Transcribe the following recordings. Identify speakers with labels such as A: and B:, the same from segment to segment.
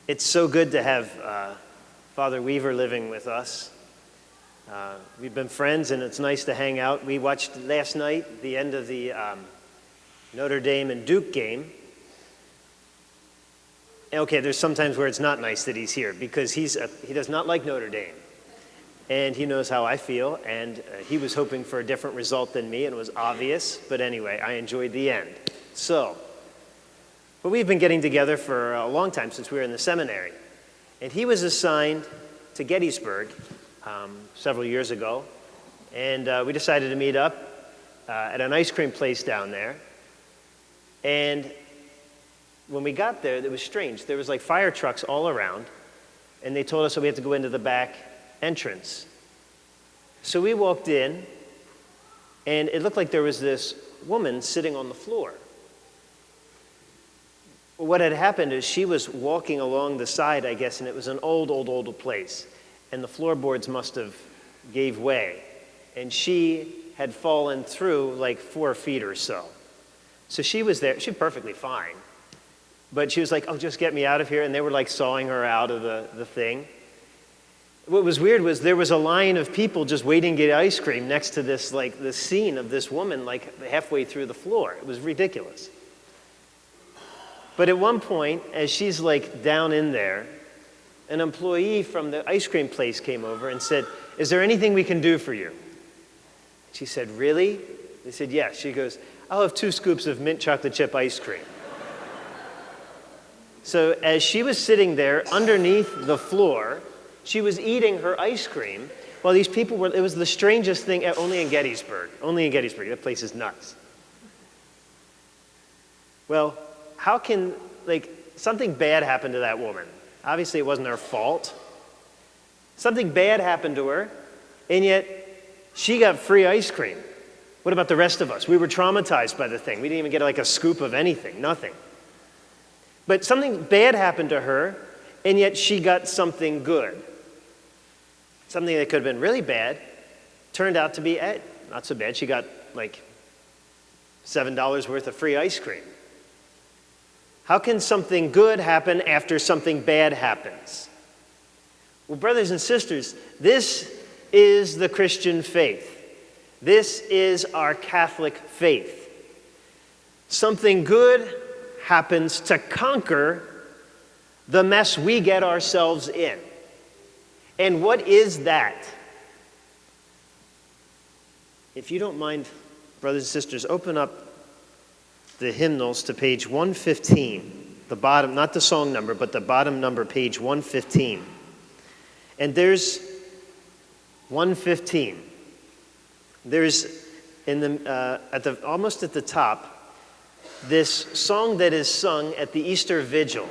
A: It's so good to have Father Weaver living with us. We've been friends, and it's nice to hang out. We watched last night the end of the Notre Dame and Duke game. Okay, there's sometimes where it's not nice that he's here because he does not like Notre Dame. And he knows how I feel, and he was hoping for a different result than me, and it was obvious. But anyway, I enjoyed the end. But we've been getting together for a long time since we were in the seminary. And he was assigned to Gettysburg several years ago. And we decided to meet up at an ice cream place down there. And when we got there, it was strange. There was like fire trucks all around. And they told us that we had to go into the back entrance. So we walked in, and it looked like there was this woman sitting on the floor. What had happened is she was walking along the side, I guess, and it was an old place. And the floorboards must have gave way. And she had fallen through like 4 feet or so. So she was there. She was perfectly fine. But she was like, oh, just get me out of here. And they were like sawing her out of the thing. What was weird was there was a line of people just waiting to get ice cream next to this, like the scene of this woman like halfway through the floor. It was ridiculous. But at one point, as she's like down in there, an employee from the ice cream place came over and said, is there anything we can do for you? She said, really? They said, yes. She goes, I'll have 2 scoops of mint chocolate chip ice cream. So as she was sitting there underneath the floor, she was eating her ice cream while these people were, it was the strangest thing, only in Gettysburg. Only in Gettysburg. That place is nuts. Well, how can, like, something bad happen to that woman? Obviously, it wasn't her fault. Something bad happened to her, and yet she got free ice cream. What about the rest of us? We were traumatized by the thing. We didn't even get like a scoop of anything, nothing. But something bad happened to her, and yet she got something good. Something that could have been really bad turned out to be not so bad. She got like $7 worth of free ice cream. How can something good happen after something bad happens? Well, brothers and sisters, this is the Christian faith. This is our Catholic faith. Something good happens to conquer the mess we get ourselves in. And what is that? If you don't mind, brothers and sisters, open up the hymnals to page 115, the bottom, not the song number, but the bottom number, page 115. And there's 115. There's almost at the top, this song that is sung at the Easter Vigil.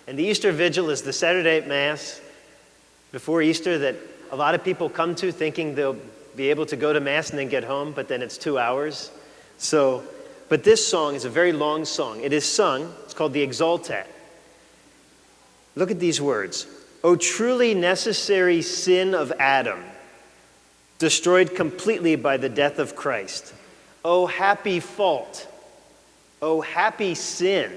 A: And the Easter Vigil is the Saturday Mass before Easter that a lot of people come to thinking they'll be able to go to Mass and then get home, but then it's 2 hours. But this song is a very long song. It is sung, it's called the Exultet. Look at these words. O truly necessary sin of Adam, destroyed completely by the death of Christ. O happy fault, O happy sin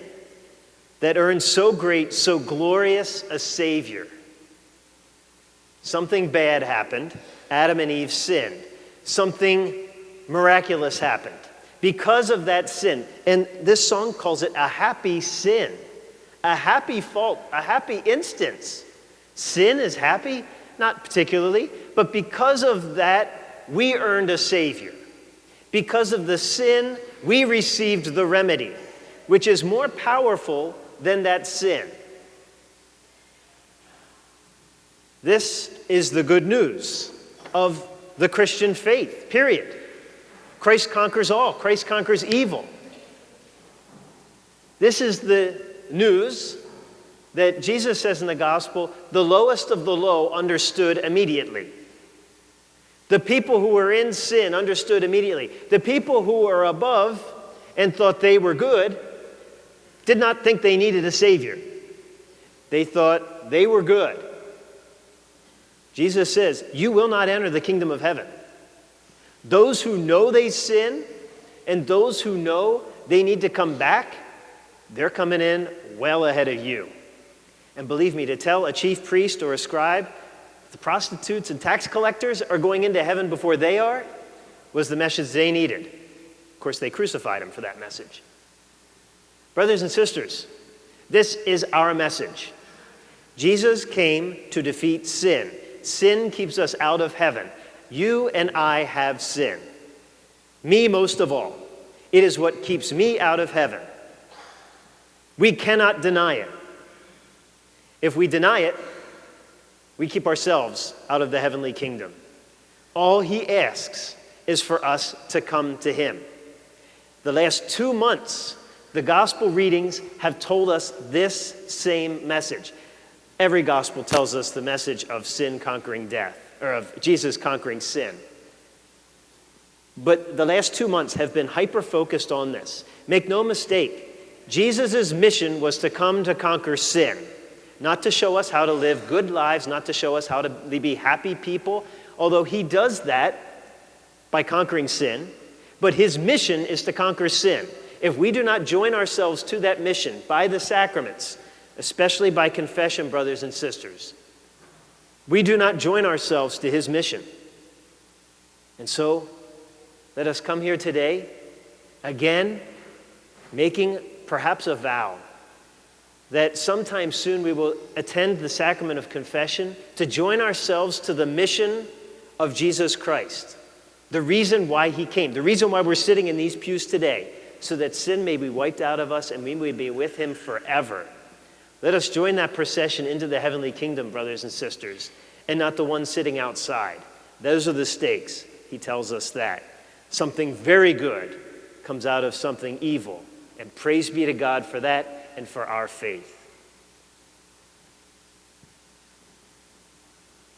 A: that earned so great, so glorious a Savior. Something bad happened. Adam and Eve sinned. Something miraculous happened. Because of that sin, and this song calls it a happy sin, a happy fault, a happy instance. Sin is happy? Not particularly, but because of that, we earned a Savior. Because of the sin, we received the remedy, which is more powerful than that sin. This is the good news of the Christian faith, period. Christ conquers all. Christ conquers evil. This is the news that Jesus says in the gospel, the lowest of the low understood immediately. The people who were in sin understood immediately. The people who were above and thought they were good did not think they needed a Savior. They thought they were good. Jesus says, you will not enter the kingdom of heaven. Those who know they sin and those who know they need to come back, they're coming in well ahead of you. And believe me, to tell a chief priest or a scribe the prostitutes and tax collectors are going into heaven before they are was the message they needed. Of course, they crucified him for that message. Brothers and sisters, this is our message. Jesus came to defeat sin. Sin keeps us out of heaven. You and I have sin. Me most of all. It is what keeps me out of heaven. We cannot deny it. If we deny it, we keep ourselves out of the heavenly kingdom. All he asks is for us to come to him. The last 2 months, the gospel readings have told us this same message. Every gospel tells us the message of sin conquering death, or of Jesus conquering sin. But the last 2 months have been hyper-focused on this. Make no mistake, Jesus' mission was to come to conquer sin, not to show us how to live good lives, not to show us how to be happy people, although he does that by conquering sin. But his mission is to conquer sin. If we do not join ourselves to that mission by the sacraments, especially by confession, brothers and sisters, we do not join ourselves to his mission. And so, let us come here today, again, making perhaps a vow that sometime soon we will attend the sacrament of confession to join ourselves to the mission of Jesus Christ. The reason why he came, the reason why we're sitting in these pews today, so that sin may be wiped out of us and we may be with him forever. Let us join that procession into the heavenly kingdom, brothers and sisters, and not the one sitting outside. Those are the stakes. He tells us that. Something very good comes out of something evil. And praise be to God for that and for our faith.